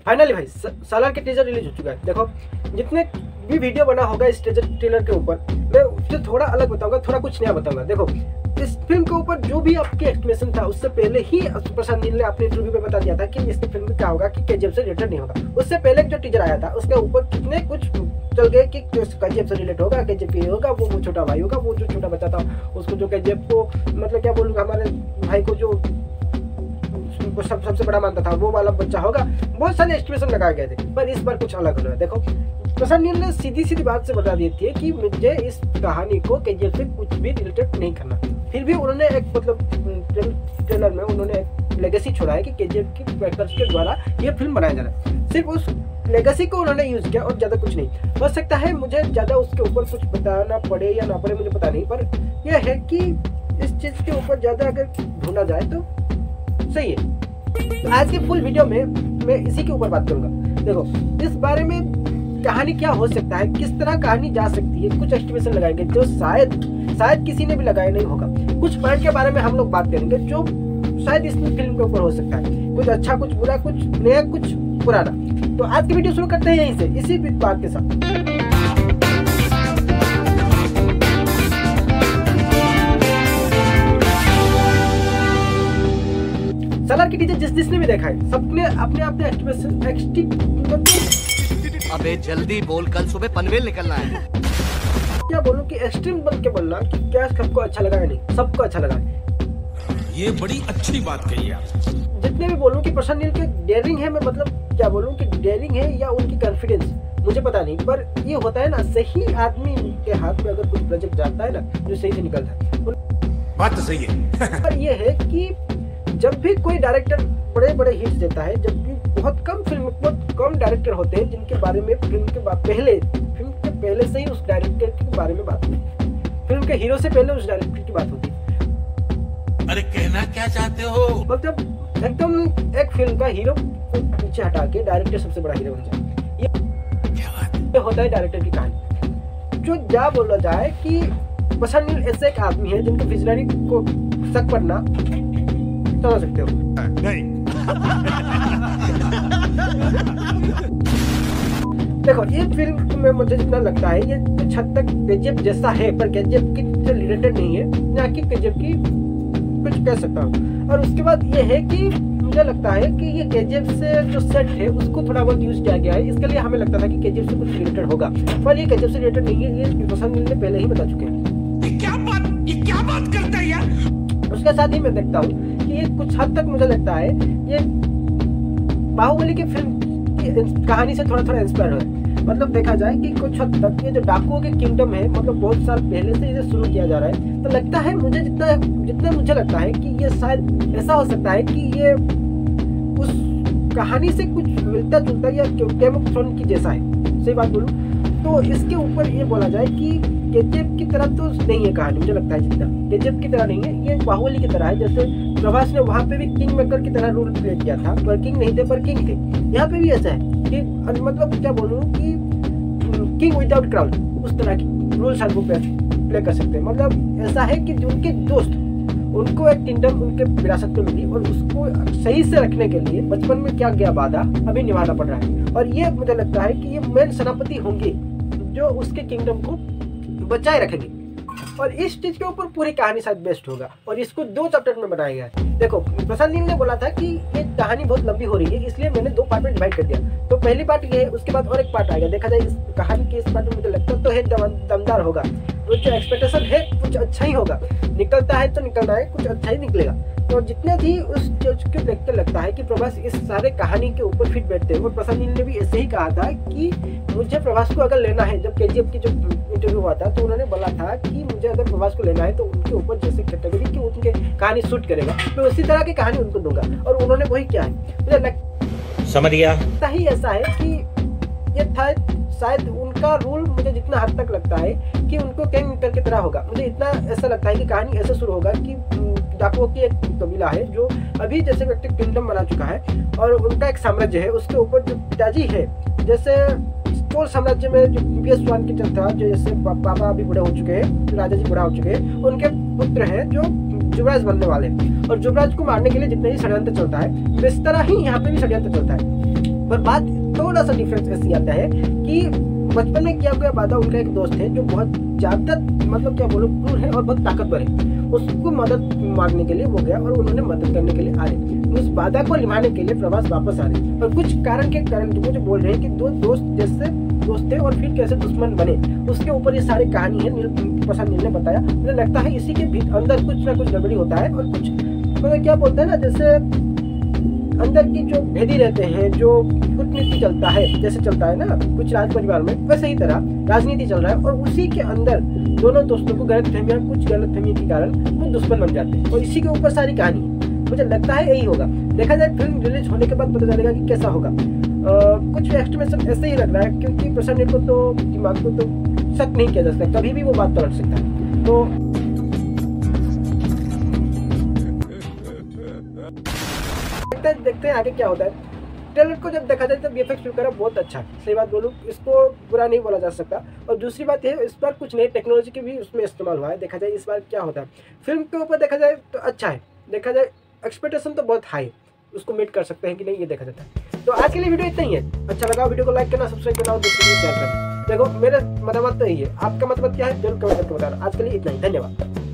Finally भाई सालार के teaser release हो चुका है। देखो जितने भी वीडियो बना होगा इस ट्रेलर के ऊपर, मैं उससे थोड़ा अलग बताऊंगा, थोड़ा कुछ नया बताऊंगा। देखो इस फिल्म के ऊपर जो भी आपके एक्सप्लेनेशन था उससे पहले ही प्रशांत नील ने अपने इंटरव्यू में बता दिया था कि इसकी फिल्म में क्या होगा कि केजीएफ से रिलेटेड नहीं होगा। उससे पहले जो टीजर आया था उसके ऊपर कितने कुछ चल गए कि केजीएफ से रिलेटेड होगा, केजीएफ ये होगा, वो छोटा भाई होगा, वो जो छोटा बच्चा था उसको जो केजीएफ को मतलब क्या बोलूँगा हमारे भाई को जो सबसे बड़ा मानता था वो वाला बच्चा होगा। बहुत सारे एस्टिमेशन लगाए गए थे, पर इस बार कुछ अलग हो रहा है। देखो प्रशांत नील ने सीधी बात से बता दी थी कि मुझे इस कहानी को केजीएफ से कुछ भी रिलेटेड नहीं करना। फिर भी उन्होंने एक मतलब ट्रेलर में उन्होंने एक लेगेसी छोड़ा है कि केजीएफ के कैरेक्टर्स के द्वारा ये फिल्म बनाया जा रहा है। सिर्फ उस लेगेसी को उन्होंने यूज किया और ज़्यादा कुछ नहीं। हो सकता है मुझे ज़्यादा उसके ऊपर कुछ बताना पड़े या ना पड़े, मुझे पता नहीं, पर यह है कि इस चीज़ के ऊपर ज़्यादा अगर ढूंढा जाए तो सही है। तो आज के फुल वीडियो में मैं इसी के ऊपर बात करूंगा। देखो इस बारे में कहानी क्या हो सकता है, किस तरह कहानी जा सकती है, कुछ एस्टिमेशन लगाएंगे जो शायद किसी ने भी लगाया नहीं होगा। कुछ पॉइंट के बारे में हम लोग बात करेंगे जो शायद इस फिल्म के ऊपर हो सकता है, कुछ अच्छा, कुछ बुरा, कुछ नया, कुछ पुराना। तो आज की वीडियो शुरू करते हैं यहीं से, इसी बात के साथ। सालार की टीजर जिसने भी देखा है सबने अपने एस्टिमेशन अबे जल्दी बोल, कल सुबह पनवेल निकलना है। क्या बोलूं कि एक्सट्रीम बन के बोलना कि क्या सबको अच्छा लगा है, नहीं सबको अच्छा लगा है। ये बड़ी अच्छी बात कही आप। जितने भी बोलूं कि प्रशांत नील के डेयरिंग है, मैं मतलब क्या बोलूं कि डेयरिंग है या उनकी कॉन्फिडेंस मुझे पता नहीं, पर ये होता है ना, सही आदमी के हाथ में अगर कुछ प्रोजेक्ट जाता है ना जो सही से निकलता है। बात तो सही है। पर ये है कि जब भी कोई डायरेक्टर बड़े हिट्स देता है, जब भी बहुत कम डायरेक्टर होते हैं जिनके बारे में फिल्म के पहले से ही उस डायरेक्टर के बारे में बात होती है, फिल्म के हीरो से पहले उस डायरेक्टर की बात होती है। अरे कहना क्या चाहते हो? मतलब एकदम एक फिल्म का हीरो को पीछे हटा के डायरेक्टर सबसे बड़ा हीरो बन जाए, ये होता है डायरेक्टर की कहानी। जो क्या बोला जाए कि प्रशांत नील ऐसे एक आदमी है जिनके विजनरी को शक करना समझ सकते हो। नहीं। देखो ये फिल्म में मुझे जितना लगता है ये कुछ हद तक केजीएफ जैसा है, पर केजीएफ की से रिलेटेड नहीं है, ना कि केजीएफ की कुछ कह सकता हूँ। और उसके बाद ये है कि मुझे लगता है कि ये केजीएफ से जो सेट है उसको थोड़ा बहुत यूज किया गया है। इसके लिए हमें लगता था कि केजीएफ से कुछ रिलेटेड होगा, पर ये केजीएफ से रिलेटेड नहीं है, ये प्रशांत नील ने पहले ही बता चुके हैं। ये क्या बात करता है यार। उसके साथ ही मैं देखता हूँ कि ये कुछ हद तक मुझे लगता है ये बाहुबली की फिल्म की कहानी से थोड़ा इंस्पायर है। मतलब देखा जाए कि कुछ हद तक ये जो डाकुओं के किंगडम है, मतलब बहुत साल पहले से इसे शुरू किया जा रहा है, तो लगता है मुझे जितना मुझे लगता है कि ये शायद ऐसा हो सकता है कि ये उस कहानी से कुछ मिलता जुलता या गेम ऑफ थ्रोन की जैसा है। सही बात बोलूं तो इसके ऊपर ये बोला जाए कि केजीएफ की तरह तो नहीं है कहानी, मुझे लगता है जितना केजीएफ की तरह नहीं है, ये बाहुबली की तरह है। जैसे प्रभास ने वहाँ पे भी किंग मेकर की तरह रोल प्ले किया था, पर किंग नहीं थे पर किंग थे। यहाँ पे भी ऐसा है कि मतलब क्या बोलूँ कि किंग विदाउट क्राउन, उस तरह की रोल वो प्ले कर सकते हैं। मतलब ऐसा है कि जो उनके दोस्त उनको एक किंगडम उनके विरासत में मिली और उसको सही से रखने के लिए बचपन में क्या गया वादा अभी निभाना पड़ रहा है। और ये मुझे लगता है कि ये मेन सेनापति होंगे जो उसके किंगडम को बचाए रखेंगे। और इस चीज के ऊपर पूरी कहानी शायद बेस्ट होगा और इसको 2 चैप्टर में बनाया गया है। देखो प्रशांत नील ने बोला था कि ये कहानी बहुत लंबी हो रही है, इसलिए मैंने 2 पार्ट में डिवाइड कर दिया। तो पहली पार्ट ये है, उसके बाद और एक पार्ट आएगा। देखा जाए इस कहानी के इस पार्ट में मुझे लगता तो है दमदार होगा, कुछ एक्सपेक्टेशन है कुछ अच्छा ही होगा, निकलता है तो निकलना है, कुछ अच्छा ही निकलेगा। तो जितने भी उस चीज को देखते लगता है कि प्रभास इस सारे कहानी के ऊपर फिट बैठते हैं। और प्रशांत नील ने भी ऐसे ही कहा था कि मुझे प्रभास को अगर लेना है, जब केजीएफ की जो इंटरव्यू हुआ था तो उन्होंने बोला था कि मुझे अगर प्रभास को लेना है तो उनके ऊपर जैसे कैटेगरी की उनके कहानी शूट करेगा तो उसी तरह की कहानी उनको दूंगा। और उन्होंने वही किया है, मुझे लगता समझ गया ही ऐसा है कि ये था शायद उनका रूल। मुझे जितना हद तक लगता है कि उनको किंग मेकर की तरह होगा, मुझे इतना ऐसा लगता है कि कहानी ऐसे शुरू होगा कि डाकुओं की एक कबीला है जो अभी जैसे व्यक्ति किंगडम बना चुका है और उनका एक साम्राज्य है, उसके ऊपर जो पिताजी है, जैसे चोल साम्राज्य में जो PS वन की था, जो जैसे पापा अभी बूढ़े हो चुके हैं, राजा जी बूढ़ा हो चुके हैं, उनके पुत्र हैं जो युवराज बनने वाले हैं और युवराज को मारने के लिए जितने ही षड्यंत्र चलता है इस तरह ही यहाँ पे भी षड्यंत्र चलता है। पर बात थोड़ा सा डिफरेंस ऐसी आता है कि बचपन में किया गया वादा, उनका एक दोस्त है जो बहुत ज्यादा मतलब क्या बोलो क्रूर है और बहुत ताकतवर है, उसको मदद मांगने के लिए वो गया और उन्होंने मदद करने के लिए आ रहे, उस वादा को निभाने के लिए प्रभास वापस आ रहे और कुछ कारण के कारण वो जो बोल रहे हैं कि दो दोस्त जैसे दोस्त थे और फिर कैसे दुश्मन बने, उसके ऊपर ये सारी कहानी है। प्रशांत नील ने बताया, मुझे लगता है इसी के अंदर कुछ ना कुछ गड़बड़ी होता है और कुछ मतलब क्या बोलते हैं ना, जैसे अंदर की जो भेदी रहते हैं, जो कूटनीति चलता है जैसे चलता है ना कुछ राज परिवार में, वैसे ही तरह राजनीति चल रहा है और उसी के अंदर दोनों दोस्तों को गलतफहमियां, कुछ गलतफहमी के कारण वो दुश्मन बन जाते हैं और इसी के ऊपर सारी कहानी है। मुझे लगता है यही होगा, देखा जाए फिल्म रिलीज होने के बाद पता चलेगा कि कैसा होगा। कुछ एस्टिमेशन ऐसे ही लग रहा है क्योंकि प्रशांत नील को तो दिमाग को तो शक नहीं किया जा सकता, कभी भी वो बात पलट सकता है। तो देखते हैं आगे क्या होता है। ट्रेलर को जब देखा जाए तो वीएफएक्स वगैरह बहुत अच्छा है, सही बात बोलूँ इसको बुरा नहीं बोला जा सकता। और दूसरी बात ये इस बार कुछ नई टेक्नोलॉजी की भी उसमें इस्तेमाल हुआ है, देखा जाए इस बार क्या होता है। फिल्म के ऊपर देखा जाए तो अच्छा है, देखा जाए एक्सपेक्टेशन तो बहुत हाई, उसको मीट कर सकते हैं कि नहीं ये देखा जाता है। तो आज के लिए वीडियो इतना ही है, अच्छा लगा वीडियो को लाइक करना, सब्सक्राइब करना और दूसरे को शेयर करना। देखो मेरा मतलब तो यही है, आपका मतलब क्या है जरूर कमेंट करके बताना। आज के लिए इतना ही, धन्यवाद।